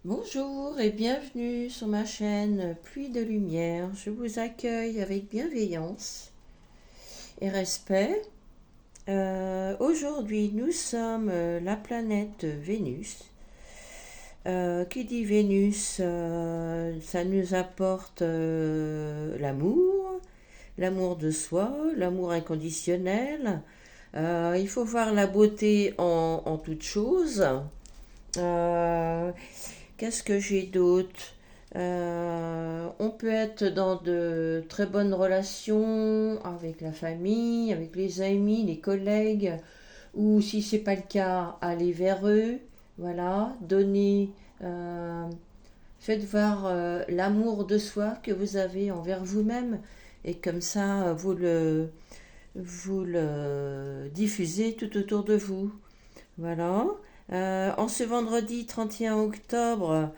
Bonjour et bienvenue sur ma chaîne Pluie de Lumière. Je vous accueille avec bienveillance et respect. Aujourd'hui, nous sommes la planète Vénus. Qui dit Vénus, ça nous apporte l'amour de soi, l'amour inconditionnel. Il faut voir la beauté en toute chose. Euh, Qu'est-ce que j'ai d'autre? On peut être dans de très bonnes relations avec la famille, avec les amis, les collègues, ou si c'est pas le cas, aller vers eux. Voilà, donner, euh, faites voir l'amour de soi que vous avez envers vous-même, et comme ça, vous le diffusez tout autour de vous. Voilà. En ce vendredi 31 octobre,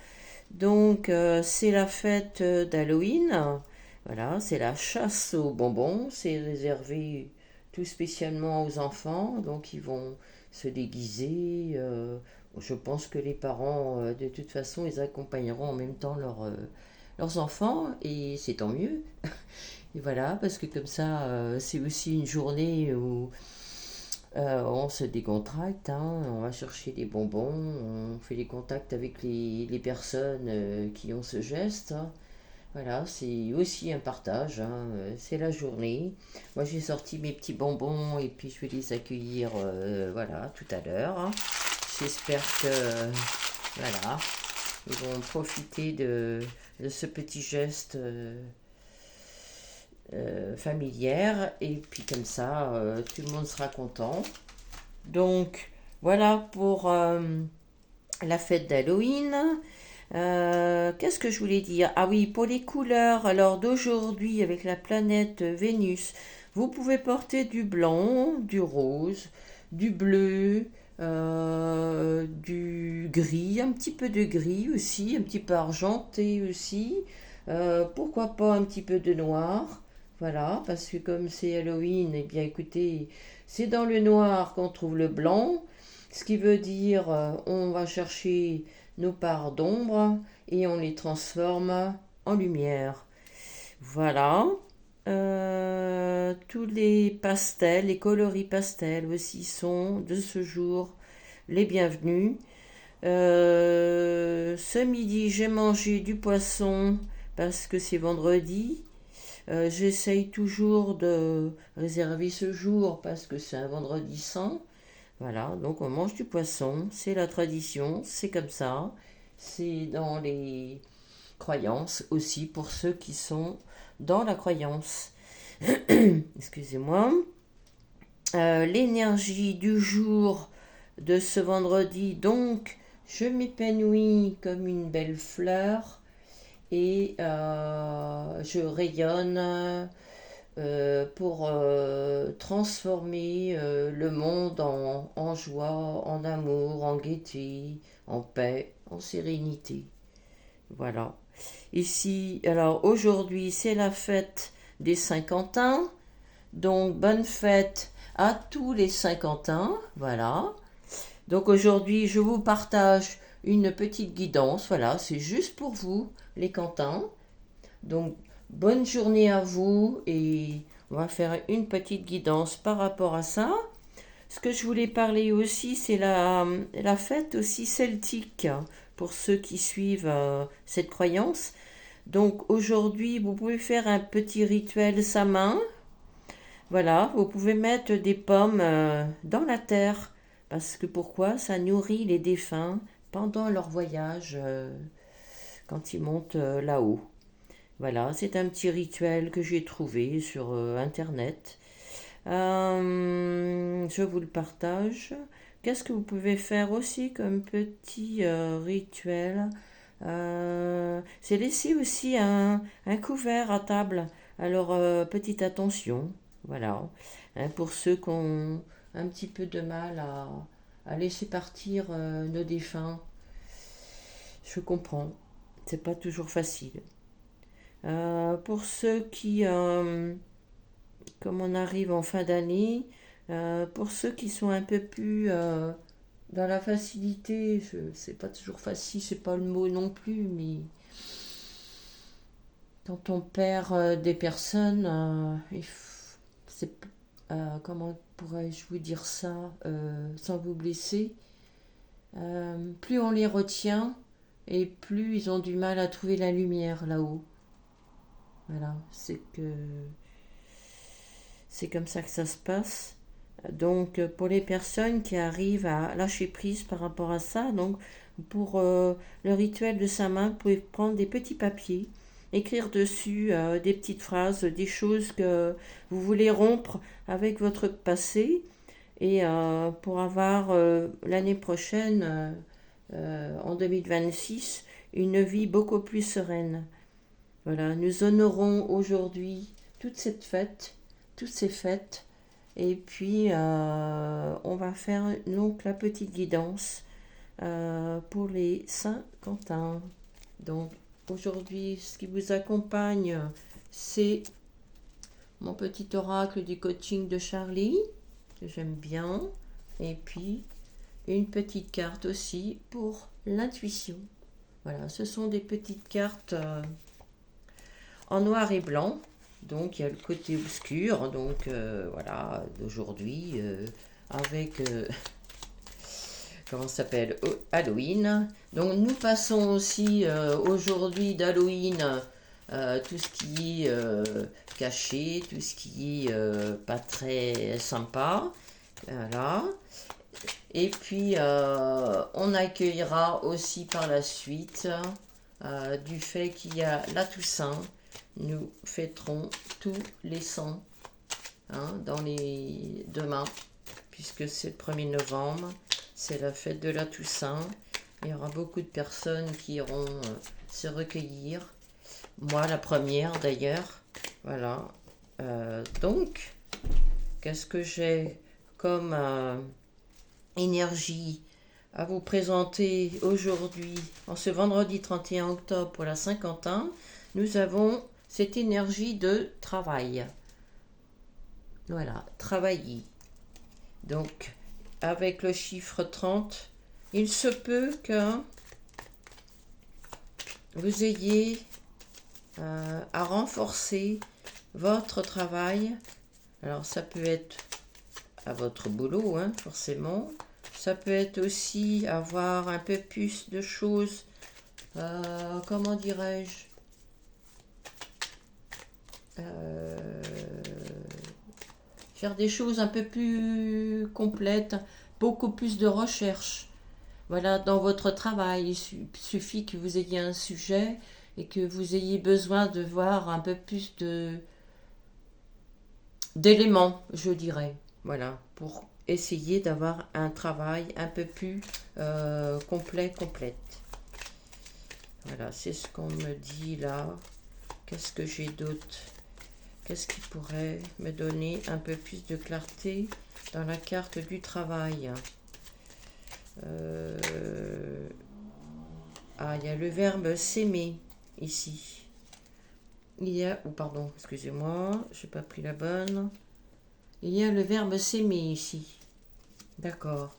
donc c'est la fête d'Halloween. Voilà, c'est la chasse aux bonbons. C'est réservé tout spécialement aux enfants. Donc ils vont se déguiser. Je pense que les parents, de toute façon, ils accompagneront en même temps leurs enfants. Et c'est tant mieux. Et voilà, parce que comme ça, c'est aussi une journée où on se décontracte, hein, on va chercher des bonbons, on fait les contacts avec les personnes qui ont ce geste, hein. Voilà, c'est aussi un partage, hein, c'est la journée. Moi j'ai sorti mes petits bonbons et puis je vais les accueillir voilà, tout à l'heure, hein. J'espère que voilà, ils vont profiter de ce petit geste familière et puis comme ça tout le monde sera content. Donc voilà pour la fête d'Halloween. Qu'est-ce que je voulais dire? Ah oui, pour les couleurs, alors d'aujourd'hui avec la planète Vénus, vous pouvez porter du blanc, du rose, du bleu, du gris, un petit peu de gris aussi, un petit peu argenté aussi. Pourquoi pas un petit peu de noir? Voilà, parce que comme c'est Halloween, eh bien écoutez, c'est dans le noir qu'on trouve le blanc, ce qui veut dire on va chercher nos parts d'ombre et on les transforme en lumière. Voilà. Tous les pastels, les coloris pastels aussi sont de ce jour les bienvenus. Ce midi, j'ai mangé du poisson parce que c'est vendredi. J'essaye toujours de réserver ce jour parce que c'est un vendredi saint. Voilà, donc on mange du poisson, c'est la tradition, c'est comme ça. C'est dans les croyances aussi pour ceux qui sont dans la croyance. Excusez-moi. L'énergie du jour de ce vendredi, donc je m'épanouis comme une belle fleur et je rayonne pour transformer le monde en joie, en amour, en gaieté, en paix, en sérénité. Voilà. Ici, alors aujourd'hui, c'est la fête des Saint-Quentin. Donc, bonne fête à tous les Saint-Quentin. Voilà. Donc, aujourd'hui, je vous partage une petite guidance. Voilà, c'est juste pour vous, les Quentins. Donc, bonne journée à vous et on va faire une petite guidance par rapport à ça. Ce que je voulais parler aussi, c'est la fête aussi celtique pour ceux qui suivent cette croyance. Donc aujourd'hui, vous pouvez faire un petit rituel sa main. Voilà, vous pouvez mettre des pommes dans la terre parce que pourquoi? Ça nourrit les défunts pendant leur voyage quand ils montent là-haut. Voilà, c'est un petit rituel que j'ai trouvé sur Internet. Je vous le partage. Qu'est-ce que vous pouvez faire aussi comme petit rituel? C'est laisser aussi un couvert à table. Alors, petite attention, voilà. Hein, pour ceux qui ont un petit peu de mal à laisser partir nos défunts, je comprends. C'est pas toujours facile. Pour ceux qui, comme on arrive en fin d'année, pour ceux qui sont un peu plus dans la facilité, c'est pas toujours facile, c'est pas le mot non plus, mais quand on perd des personnes, c'est, comment pourrais-je vous dire ça sans vous blesser, plus on les retient et plus ils ont du mal à trouver la lumière là-haut. Voilà, c'est comme ça que ça se passe. Donc pour les personnes qui arrivent à lâcher prise par rapport à ça, donc pour le rituel de sa main, vous pouvez prendre des petits papiers, écrire dessus des petites phrases, des choses que vous voulez rompre avec votre passé et pour avoir l'année prochaine, en 2026, une vie beaucoup plus sereine. Voilà, nous honorons aujourd'hui toute cette fête, toutes ces fêtes, et puis on va faire donc la petite guidance pour les Saint-Quentin. Donc aujourd'hui, ce qui vous accompagne, c'est mon petit oracle du coaching de Charlie, que j'aime bien, et puis une petite carte aussi pour l'intuition. Voilà, ce sont des petites cartes en noir et blanc. Donc il y a le côté obscur, donc voilà, d'aujourd'hui, avec, comment ça s'appelle, Halloween. Donc nous passons aussi aujourd'hui d'Halloween tout ce qui est caché, tout ce qui est pas très sympa. Voilà. Et puis on accueillera aussi par la suite du fait qu'il y a la Toussaint. Nous fêterons tous les saints dans les demain, puisque c'est le 1er novembre, c'est la fête de la Toussaint. Il y aura beaucoup de personnes qui iront se recueillir. Moi, la première d'ailleurs. Voilà. Donc, qu'est-ce que j'ai comme énergie à vous présenter aujourd'hui, en ce vendredi 31 octobre pour la Saint-Quentin? Nous avons cette énergie de travail. Voilà, travailler. Donc, avec le chiffre 30, il se peut que vous ayez à renforcer votre travail. Alors, ça peut être à votre boulot, forcément. Ça peut être aussi avoir un peu plus de choses, comment dirais-je, faire des choses un peu plus complètes, beaucoup plus de recherche. Voilà, dans votre travail, il suffit que vous ayez un sujet et que vous ayez besoin de voir un peu plus d'éléments, je dirais. Voilà, pour essayer d'avoir un travail un peu plus complète. Voilà, c'est ce qu'on me dit là. Qu'est-ce que j'ai d'autre? Qu'est-ce qui pourrait me donner un peu plus de clarté dans la carte du travail? Ah, il y a le verbe s'aimer ici. Il y a, pardon, excusez-moi, j'ai pas pris la bonne. Il y a le verbe s'aimer ici. D'accord.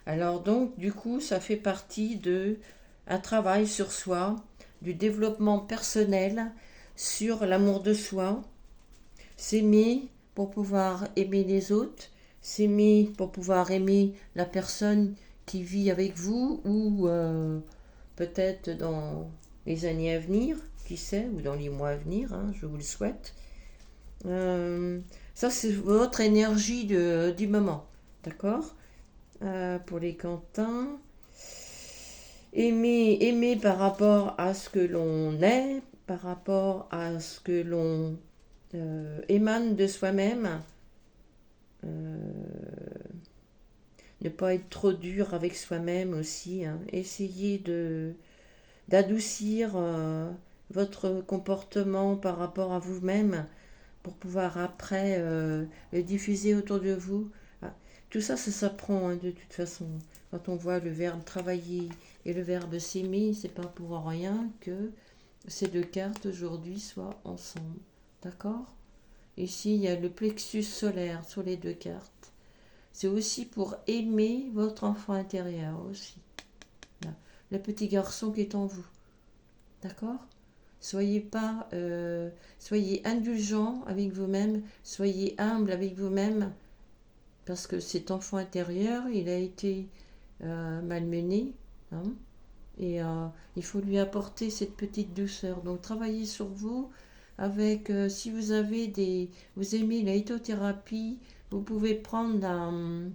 Alors donc, du coup, ça fait partie de un travail sur soi, du développement personnel, sur l'amour de soi, s'aimer pour pouvoir aimer les autres, s'aimer pour pouvoir aimer la personne qui vit avec vous ou peut-être dans les années à venir, qui sait, ou dans les mois à venir, je vous le souhaite. Ça, c'est votre énergie du moment, d'accord? Pour les Quentins. Aimer par rapport à ce que l'on est, par rapport à ce que l'on émane de soi-même. Ne pas être trop dur avec soi-même aussi. Essayer d'adoucir votre comportement par rapport à vous-même pour pouvoir après le diffuser autour de vous. Tout ça, ça s'apprend de toute façon. Quand on voit le verbe travailler et le verbe s'aimer, c'est pas pour rien que ces deux cartes aujourd'hui soient ensemble. D'accord? Ici, il y a le plexus solaire sur les deux cartes. c'est aussi pour aimer votre enfant intérieur aussi. Là, le petit garçon qui est en vous. D'accord? Soyez indulgent avec vous-même, soyez humble avec vous-même, parce que cet enfant intérieur, il a été malmené, hein, et il faut lui apporter cette petite douceur. Donc travaillez sur vous avec, si vous avez vous aimez la lithothérapie, vous pouvez prendre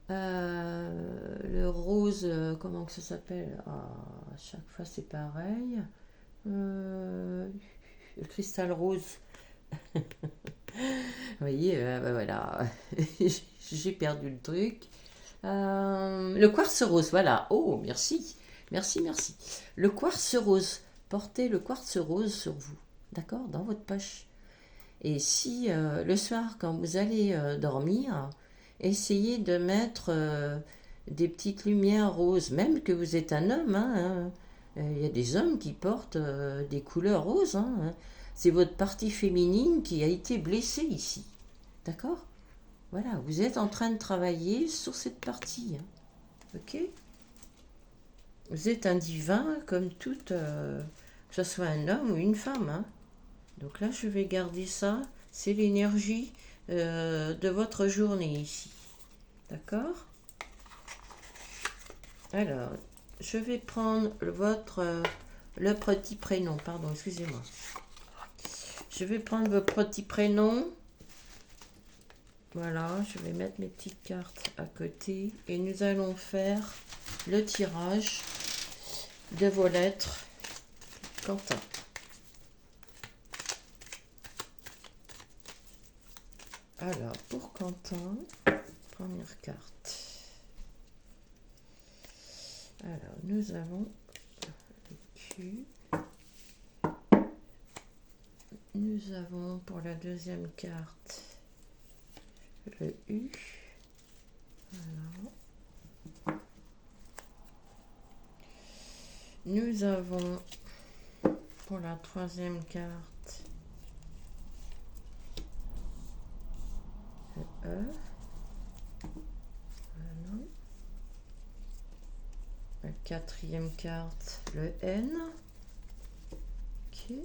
le rose, comment que ça s'appelle? À chaque fois c'est pareil. Le cristal rose. Vous voyez, ben voilà, j'ai perdu le truc. Le quartz rose, voilà. Oh, merci. Merci, merci. Le quartz rose. Portez le quartz rose sur vous. D'accord? Dans votre poche. Et si le soir, quand vous allez dormir, essayez de mettre des petites lumières roses, même que vous êtes un homme. Hein. Il y a des hommes qui portent des couleurs roses. Hein. C'est votre partie féminine qui a été blessée ici. D'accord? Voilà, vous êtes en train de travailler sur cette partie. Hein. Ok? Vous êtes un divin comme toute, que ce soit un homme ou une femme. Hein. Donc là, je vais garder ça. C'est l'énergie de votre journée ici. D'accord? Alors, je vais prendre le petit prénom. Pardon, excusez-moi. Je vais prendre votre petit prénom. Voilà, je vais mettre mes petites cartes à côté. Et nous allons faire le tirage de vos lettres. Quentin. Alors, pour Quentin, première carte. Alors, nous avons le Q. Nous avons pour la deuxième carte le U. Voilà. Nous avons pour la troisième carte le E. Voilà. La quatrième carte, le N. Ok.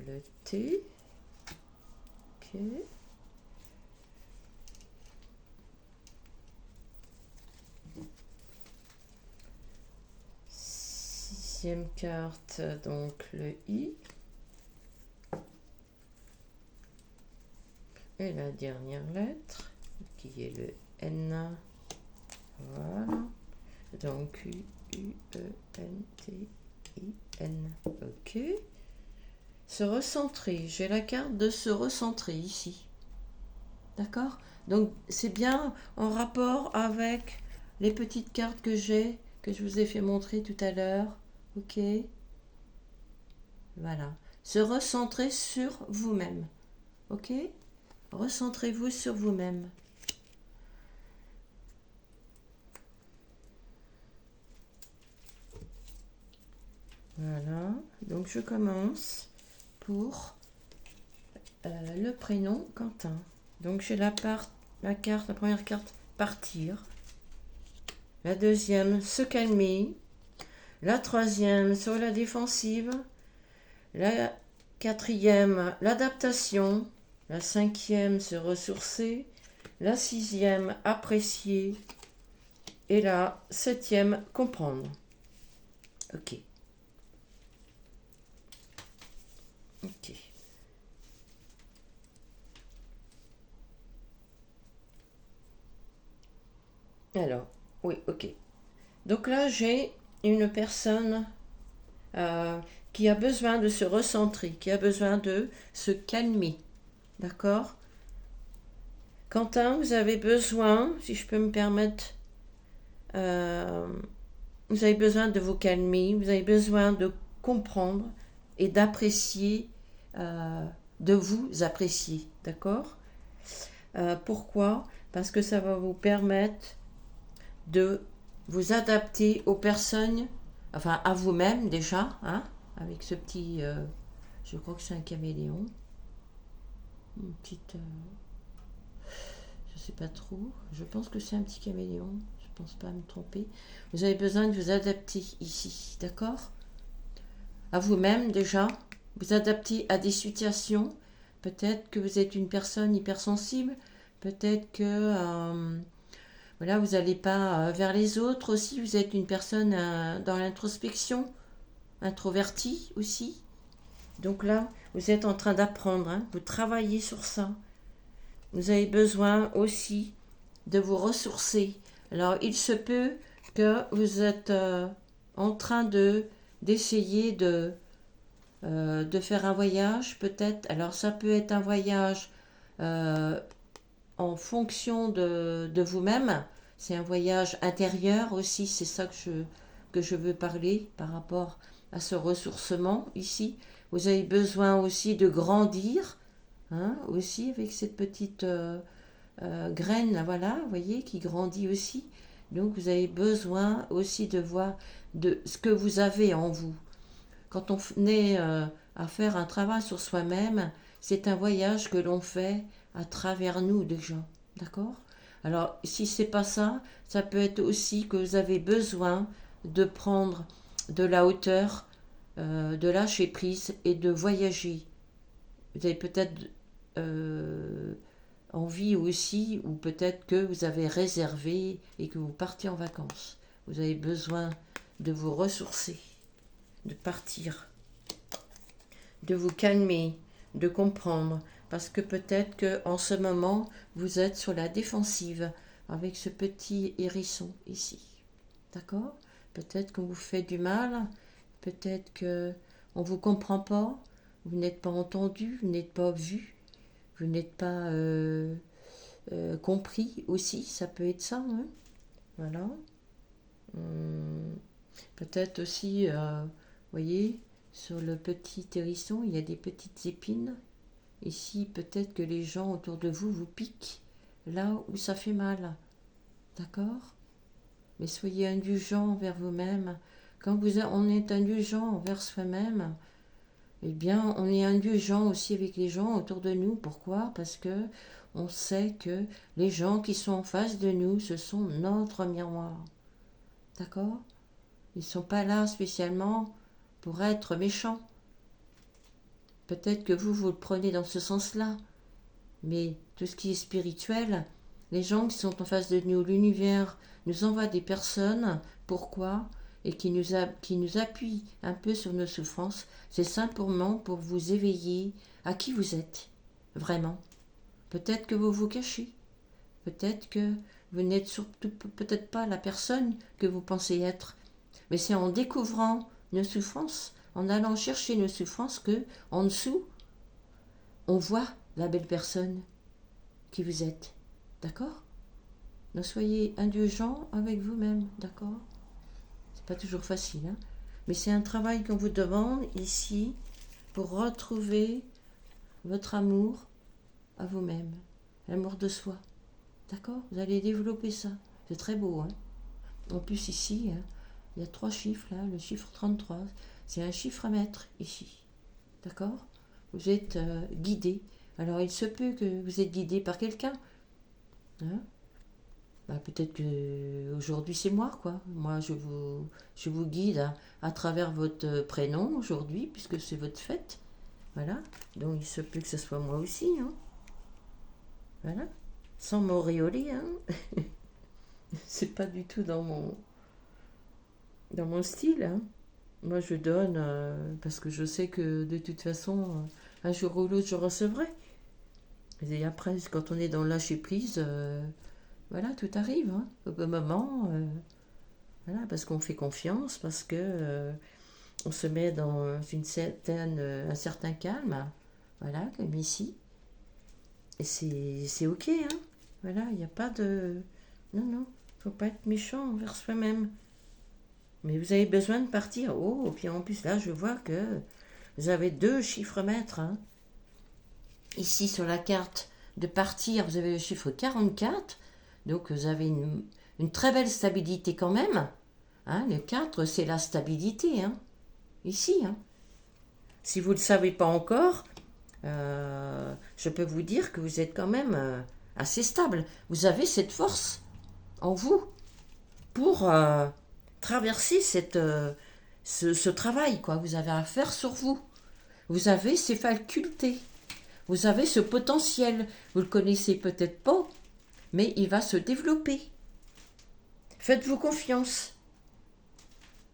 Le T. Ok. Sixième carte, donc le I. Et la dernière lettre, qui est le N. Voilà. Donc U, E, N, T, I, N. Ok. Se recentrer. J'ai la carte de se recentrer ici. D'accord? Donc c'est bien en rapport avec les petites cartes que j'ai, que je vous ai fait montrer tout à l'heure. Ok? Voilà. Se recentrer sur vous-même. Ok? Recentrez-vous sur vous-même. Voilà. Donc je commence pour le prénom Quentin. Donc j'ai la première carte, partir. La deuxième, se calmer. La troisième, sur la défensive. La quatrième, l'adaptation. La cinquième, se ressourcer. La sixième, apprécier. Et la septième, comprendre. Ok. Ok. Alors, oui, ok. Donc là, j'ai une personne qui a besoin de se recentrer, qui a besoin de se calmer. D'accord? Quentin, vous avez besoin, si je peux me permettre, vous avez besoin de vous calmer, vous avez besoin de comprendre et d'apprécier, de vous apprécier. D'accord? Pourquoi? Parce que ça va vous permettre de vous adapter aux personnes, enfin à vous-même déjà, hein, avec ce petit, je crois que c'est un caméléon. une petite... je sais pas trop. Je pense que c'est un petit caméléon. Je pense pas me tromper. Vous avez besoin de vous adapter ici, d'accord? À vous-même déjà. Vous adapter à des situations. Peut-être que vous êtes une personne hypersensible. Peut-être que voilà, vous n'allez pas vers les autres aussi. Vous êtes une personne dans l'introspection, introvertie aussi. Donc là, vous êtes en train d'apprendre. Hein, vous travaillez sur ça. Vous avez besoin aussi de vous ressourcer. Alors, il se peut que vous êtes en train d'essayer de faire un voyage, peut-être. Alors, ça peut être un voyage euh, en fonction de vous-même. C'est un voyage intérieur aussi. C'est ça que je veux parler par rapport à ce ressourcement ici. Vous avez besoin aussi de grandir, hein, aussi avec cette petite graine, là, voilà, vous voyez, qui grandit aussi. Donc vous avez besoin aussi de voir de ce que vous avez en vous. Quand on est à faire un travail sur soi-même, c'est un voyage que l'on fait à travers nous déjà, d'accord? Alors si c'est pas ça, ça peut être aussi que vous avez besoin de prendre de la hauteur, de lâcher prise et de voyager. Vous avez peut-être euh, envie aussi, ou peut-être que vous avez réservé et que vous partez en vacances. Vous avez besoin de vous ressourcer, de partir, de vous calmer, de comprendre, parce que peut-être que en ce moment vous êtes sur la défensive avec ce petit hérisson ici, d'accord? Peut-être qu'on vous fait du mal, peut-être que on vous comprend pas, vous n'êtes pas entendu, vous n'êtes pas vu, vous n'êtes pas compris aussi, ça peut être ça, hein. Voilà. Hum, peut-être aussi, vous voyez, sur le petit hérisson, il y a des petites épines. Ici, peut-être que les gens autour de vous vous piquent là où ça fait mal. D'accord? Mais soyez indulgents envers vous-même. Quand on est indulgent envers soi-même, eh bien, on est indulgent aussi avec les gens autour de nous. Pourquoi? Parce que on sait que les gens qui sont en face de nous, ce sont notre miroir. D'accord? Ils ne sont pas là spécialement pour être méchants. Peut-être que vous le prenez dans ce sens-là. Mais tout ce qui est spirituel, les gens qui sont en face de nous, l'univers nous envoie des personnes. Pourquoi? Et qui nous appuient un peu sur nos souffrances. C'est simplement pour vous éveiller à qui vous êtes. Vraiment. Peut-être que vous vous cachez. Peut-être que vous n'êtes surtout peut-être pas la personne que vous pensez être. Mais c'est en découvrant nos souffrances, en allant chercher nos souffrances, que, en dessous, on voit la belle personne qui vous êtes. D'accord? Donc soyez indulgents avec vous-même, d'accord? C'est pas toujours facile, hein? Mais c'est un travail qu'on vous demande ici pour retrouver votre amour à vous-même, l'amour de soi. D'accord? Vous allez développer ça. C'est très beau, hein? En plus ici, hein, il y a 3 chiffres là, le chiffre 33, c'est un chiffre à mettre ici. D'accord? Vous êtes guidé. Alors il se peut que vous êtes guidé par quelqu'un. Hein? Bah, peut-être que aujourd'hui c'est moi, quoi. Moi je vous guide à travers votre prénom aujourd'hui, puisque c'est votre fête. Voilà. Donc il se peut que ce soit moi aussi, hein. Voilà. Sans m'auréoler, hein. C'est pas du tout dans mon style, hein. Moi, je donne parce que je sais que de toute façon, un jour ou l'autre, je recevrai. Et après, quand on est dans le lâcher prise, voilà, tout arrive, hein, au bon moment. Voilà, parce qu'on fait confiance, parce que on se met dans un certain calme. Voilà, comme ici. Et c'est ok, hein. Voilà, il n'y a pas de. Non, non, faut pas être méchant envers soi-même. Mais vous avez besoin de partir. Oh, puis en plus là, je vois que vous avez 2 chiffres maîtres, hein. Ici sur la carte de partir, vous avez le chiffre 44. Donc vous avez une très belle stabilité quand même. Hein, le 4, c'est la stabilité. Hein, ici. Hein. Si vous ne le savez pas encore, je peux vous dire que vous êtes quand même assez stable. Vous avez cette force en vous pour traverser ce travail, quoi. Vous avez à faire sur vous. Vous avez ces facultés. Vous avez ce potentiel. Vous le connaissez peut-être pas, mais il va se développer. Faites-vous confiance.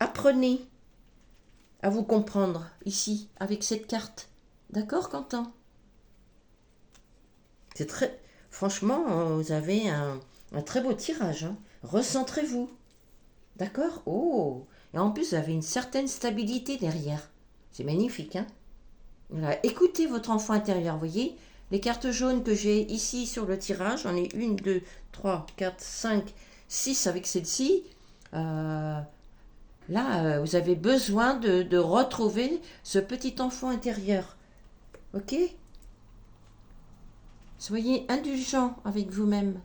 Apprenez à vous comprendre ici, avec cette carte. D'accord, Quentin? C'est très... Franchement, vous avez un très beau tirage. Hein. Recentrez-vous. D'accord? Oh! Et en plus, vous avez une certaine stabilité derrière. C'est magnifique, hein? Voilà. Écoutez votre enfant intérieur, vous voyez? Les cartes jaunes que j'ai ici sur le tirage, j'en ai 1, 2, 3, 4, 5, 6 avec celle-ci. Là, vous avez besoin de retrouver ce petit enfant intérieur. Ok? Soyez indulgent avec vous-même.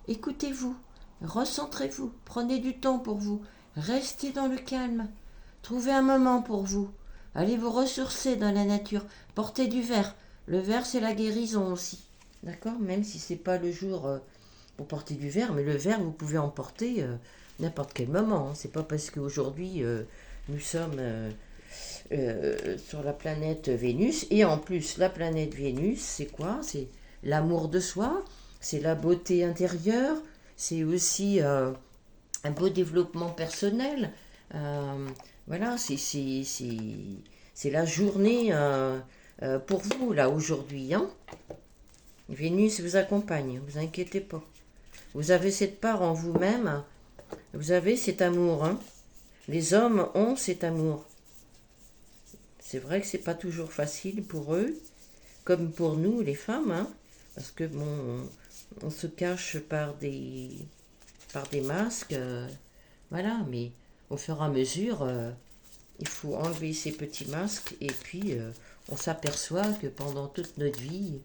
Écoutez-vous. Recentrez-vous. Prenez du temps pour vous. Restez dans le calme. Trouvez un moment pour vous. Allez vous ressourcer dans la nature. Portez du vert. Le vert, c'est la guérison aussi. D'accord? Même si c'est pas le jour pour porter du vert, mais le vert, vous pouvez en porter n'importe quel moment. Hein. C'est pas parce qu'aujourd'hui, nous sommes sur la planète Vénus. Et en plus, la planète Vénus, c'est quoi? C'est l'amour de soi, c'est la beauté intérieure, c'est aussi un beau développement personnel. Voilà, c'est la journée pour vous, là, aujourd'hui. Hein. Vénus vous accompagne, ne vous inquiétez pas. Vous avez cette part en vous-même, vous avez cet amour. Hein. Les hommes ont cet amour. C'est vrai que c'est pas toujours facile pour eux, comme pour nous, les femmes, hein, parce que bon, on se cache par des masques, voilà, mais au fur et à mesure, il faut enlever ces petits masques et puis on s'aperçoit que pendant toute notre vie,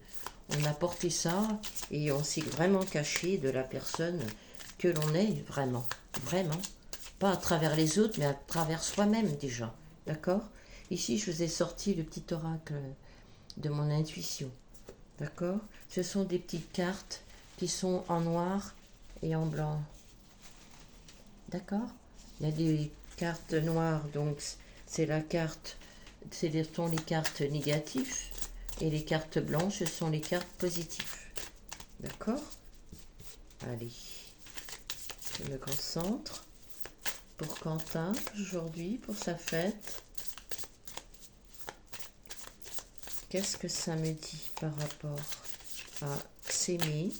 on a porté ça et on s'est vraiment caché de la personne que l'on est vraiment, vraiment. Pas à travers les autres, mais à travers soi-même déjà, d'accord? Ici, je vous ai sorti le petit oracle de mon intuition, d'accord? Ce sont des petites cartes qui sont en noir et en blanc, d'accord? Il y a des cartes noires, donc c'est la carte, ce sont les cartes négatives, et les cartes blanches, ce sont les cartes positives, d'accord? Allez, je me concentre pour Quentin aujourd'hui, pour sa fête. Qu'est-ce que ça me dit par rapport à s'aimer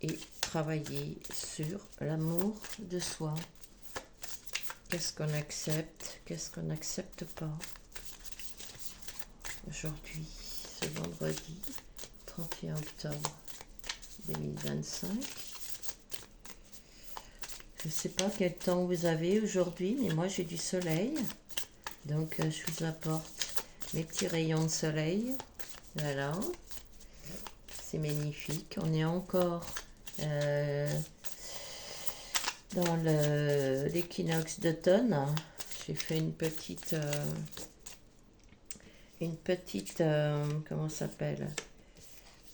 et travailler sur l'amour de soi? Qu'est-ce qu'on accepte? Qu'est-ce qu'on n'accepte pas? Aujourd'hui, ce vendredi 31 octobre 2025. Je ne sais pas quel temps vous avez aujourd'hui, mais moi j'ai du soleil. Donc je vous apporte mes petits rayons de soleil. Voilà. C'est magnifique. On est encore dans l'équinoxe d'automne. J'ai fait une petite comment ça s'appelle?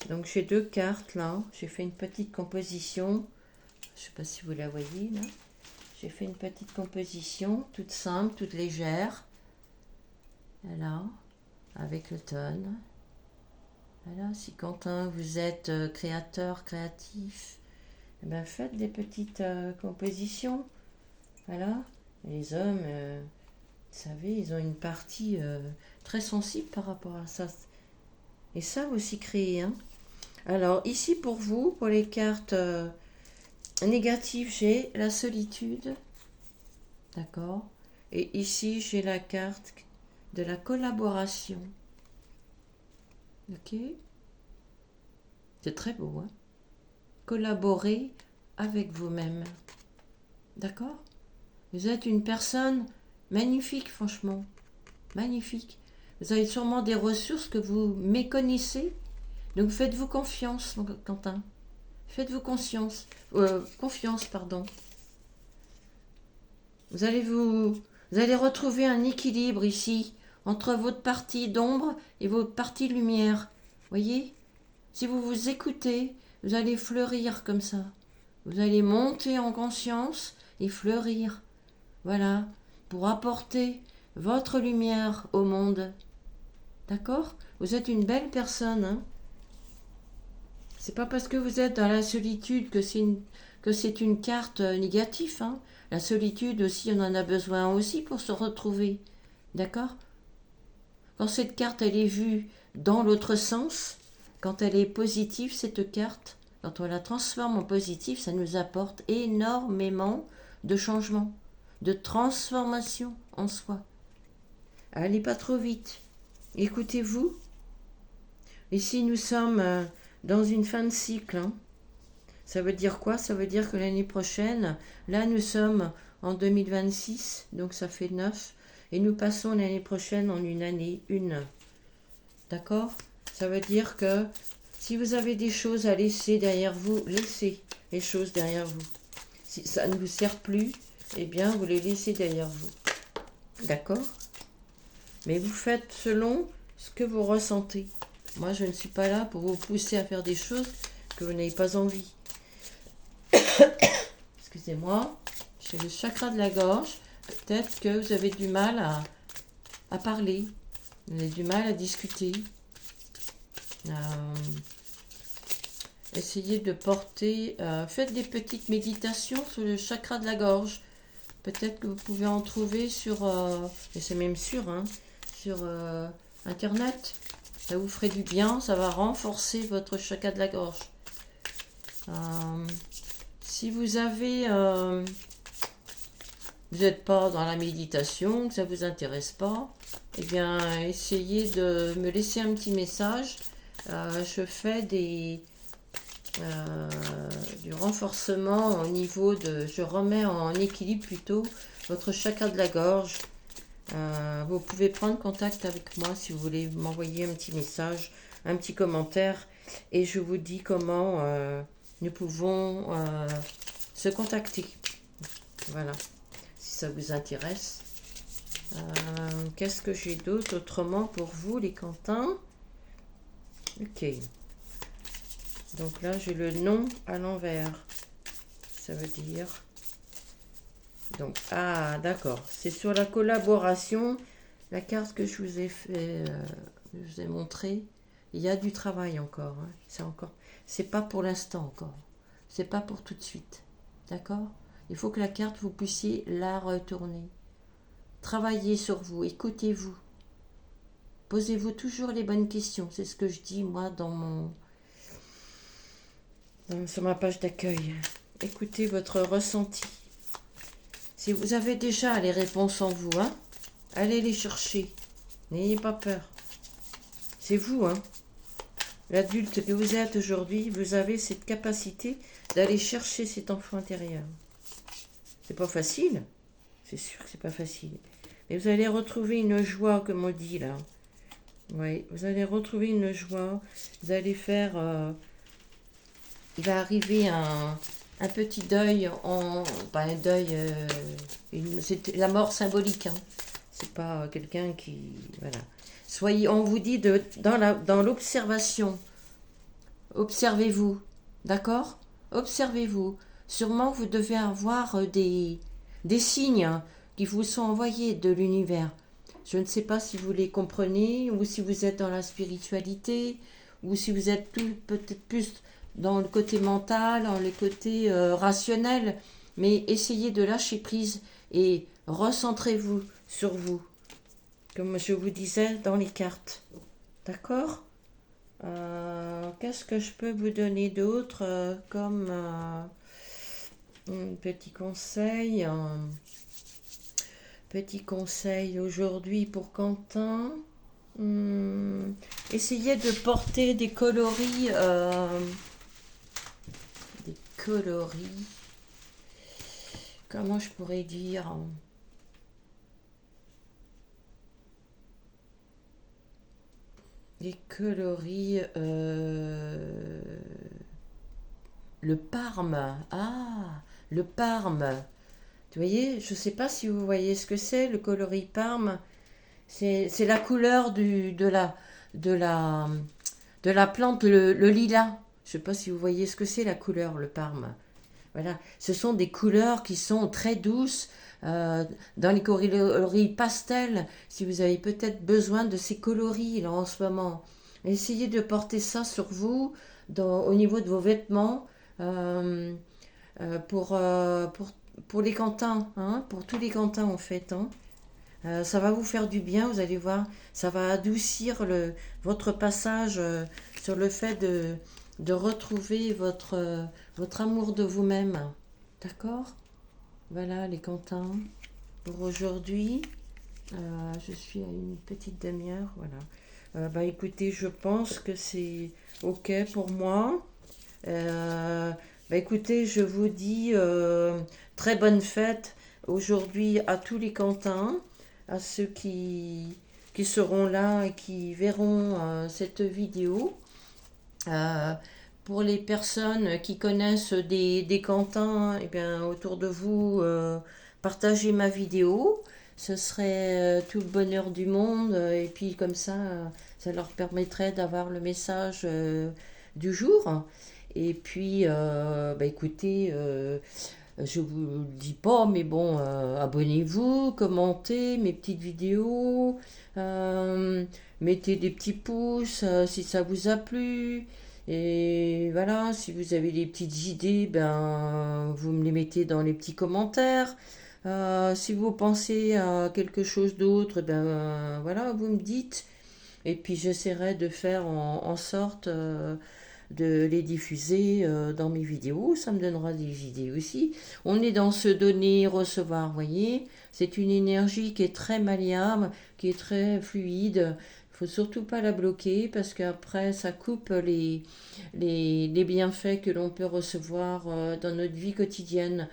Donc j'ai deux cartes là. J'ai fait une petite composition. Je ne sais pas si vous la voyez là. J'ai fait une petite composition toute simple, toute légère. Voilà. Avec l'automne. Voilà. Si Quentin, vous êtes créateur, créatif, eh ben, faites des petites compositions. Voilà. Les hommes, vous savez, ils ont une partie très sensible par rapport à ça. Et ça aussi créer. Hein. Alors, ici pour vous, pour les cartes négatives, j'ai la solitude. D'accord? Et ici, j'ai la carte de la collaboration. Ok? C'est très beau, hein? Collaborer avec vous-même. D'accord? Vous êtes une personne magnifique, franchement. Magnifique. Vous avez sûrement des ressources que vous méconnaissez. Donc faites-vous confiance, Quentin. Faites-vous confiance, pardon. Vous allez retrouver un équilibre ici entre votre partie d'ombre et votre partie lumière. Voyez? Si vous vous écoutez, vous allez fleurir comme ça. Vous allez monter en conscience et fleurir. Voilà, pour apporter votre lumière au monde. D'accord? Vous êtes une belle personne, hein? C'est pas parce que vous êtes dans la solitude que c'est une carte négative, hein? La solitude aussi, on en a besoin aussi pour se retrouver. D'accord? Quand cette carte, elle est vue dans l'autre sens, quand elle est positive, cette carte, quand on la transforme en positif, ça nous apporte énormément de changements, de transformation en soi. Allez pas trop vite. Écoutez-vous. Ici, nous sommes dans une fin de cycle, hein. Ça veut dire quoi? Ça veut dire que l'année prochaine, là, nous sommes en 2026, donc ça fait 9, et nous passons l'année prochaine en une année 1. D'accord? Ça veut dire que si vous avez des choses à laisser derrière vous, laissez les choses derrière vous. Si ça ne vous sert plus, eh bien, vous les laissez derrière vous. D'accord? Mais vous faites selon ce que vous ressentez. Moi, je ne suis pas là pour vous pousser à faire des choses que vous n'avez pas envie. Excusez-moi, j'ai le chakra de la gorge. Peut-être que vous avez du mal à parler. Vous avez du mal à discuter. Essayez de porter... faites des petites méditations sur le chakra de la gorge. Peut-être que vous pouvez en trouver sur... et c'est même sûr, hein, sur Internet. Ça vous ferait du bien, ça va renforcer votre chakra de la gorge. Si vous avez... vous n'êtes pas dans la méditation, que ça ne vous intéresse pas, eh bien, essayez de me laisser un petit message. Je fais du renforcement au niveau de... Je remets en équilibre plutôt votre chakra de la gorge. Vous pouvez prendre contact avec moi si vous voulez m'envoyer un petit message, un petit commentaire, et je vous dis comment nous pouvons se contacter. Voilà, si ça vous intéresse. Qu'est-ce que j'ai d'autre autrement pour vous, les Quentins? Ok. Donc là, j'ai le nom à l'envers. Ça veut dire... Donc, ah, d'accord. C'est sur la collaboration, la carte que je vous ai fait, je vous ai montré. Il y a du travail encore, hein. C'est pas pour l'instant encore. C'est pas pour tout de suite. D'accord? Il faut que la carte, vous puissiez la retourner. Travaillez sur vous, écoutez-vous. Posez-vous toujours les bonnes questions. C'est ce que je dis, moi, sur ma page d'accueil. Écoutez votre ressenti. Si vous avez déjà les réponses en vous, hein, allez les chercher. N'ayez pas peur. C'est vous, hein. L'adulte que vous êtes aujourd'hui, vous avez cette capacité d'aller chercher cet enfant intérieur. C'est pas facile. C'est sûr que c'est pas facile. Mais vous allez retrouver une joie, comme on dit là. Oui, vous allez retrouver une joie. Vous allez faire... il va arriver un petit deuil, pas un deuil, c'est la mort symbolique, hein. C'est pas quelqu'un qui... Voilà. Soyez, on vous dit dans l'observation. Observez-vous, d'accord? Observez-vous. Sûrement vous devez avoir des signes qui vous sont envoyés de l'univers. Je ne sais pas si vous les comprenez, ou si vous êtes dans la spiritualité, ou si vous êtes peut-être plus dans le côté mental, dans le côté rationnel, mais essayez de lâcher prise et recentrez-vous sur vous, comme je vous disais dans les cartes. D'accord? Qu'est-ce que je peux vous donner d'autre comme petit conseil? Petit conseil aujourd'hui pour Quentin. Essayez de porter des coloris. Des coloris. Comment je pourrais dire? Des coloris. Le Parme. Ah, le Parme. Vous voyez, je ne sais pas si vous voyez ce que c'est, le coloris Parme. C'est la couleur de la, de la plante, le lilas. Je ne sais pas si vous voyez ce que c'est la couleur, le parme. Voilà, ce sont des couleurs qui sont très douces dans les coloris pastel. Si vous avez peut-être besoin de ces coloris là en ce moment, essayez de porter ça sur vous au niveau de vos vêtements euh, euh, pour, euh, pour, pour les cantins, hein, pour tous les cantins en fait. Hein. Ça va vous faire du bien, vous allez voir, ça va adoucir votre passage sur le fait de retrouver votre amour de vous-même. D'accord? Voilà les cantins pour aujourd'hui. Je suis à une petite demi-heure, voilà. Bah écoutez, je pense que c'est ok pour moi. Euh, Bah écoutez, je vous dis très bonne fête aujourd'hui à tous les cantins, à ceux qui seront là et qui verront cette vidéo. Euh, pour les personnes qui connaissent des cantins, eh bien, autour de vous, partagez ma vidéo. Ce serait tout le bonheur du monde. Et puis comme ça, ça leur permettrait d'avoir le message du jour. Et puis, bah, écoutez, je vous le dis pas, mais bon, abonnez-vous, commentez mes petites vidéos, euh, mettez des petits pouces si ça vous a plu. Et voilà, si vous avez des petites idées, ben, vous me les mettez dans les petits commentaires. Si vous pensez à quelque chose d'autre, ben voilà, vous me dites. Et puis j'essaierai de faire en sorte de les diffuser dans mes vidéos. Ça me donnera des idées aussi. On est dans ce donner-recevoir, voyez. C'est une énergie qui est très malléable, qui est très fluide. Il faut surtout pas la bloquer parce qu'après ça coupe les bienfaits que l'on peut recevoir dans notre vie quotidienne.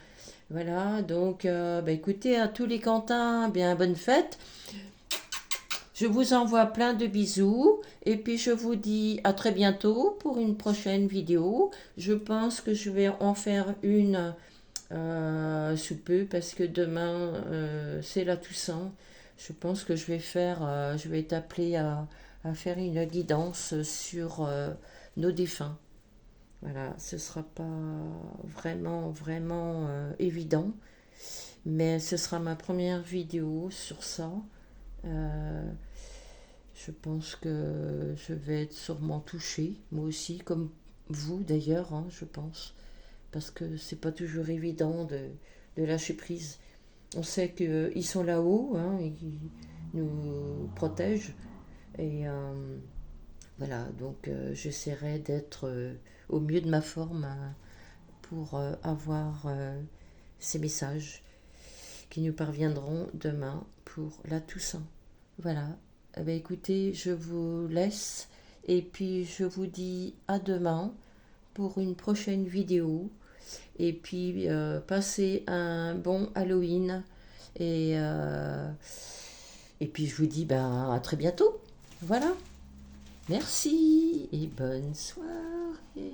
Voilà, donc bah écoutez, à tous les cantins, bien bonne fête. Je vous envoie plein de bisous et puis je vous dis à très bientôt pour une prochaine vidéo. Je pense que je vais en faire une sous peu parce que demain c'est la Toussaint. Je pense que je vais être appelée à faire une guidance sur nos défunts. Voilà, ce sera pas vraiment évident, mais ce sera ma première vidéo sur ça. Euh, je pense que je vais être sûrement touchée, moi aussi, comme vous d'ailleurs, hein, je pense, parce que c'est pas toujours évident de lâcher prise. On sait qu'ils sont là-haut, hein, et qu'ils nous protègent, et voilà, donc j'essaierai d'être au mieux de ma forme pour avoir ces messages qui nous parviendront demain pour la Toussaint. Voilà. Eh bien, écoutez, je vous laisse et puis je vous dis à demain pour une prochaine vidéo. Et puis, passez un bon Halloween. Et, euh, et puis, je vous dis ben, à très bientôt. Voilà. Merci et bonne soirée.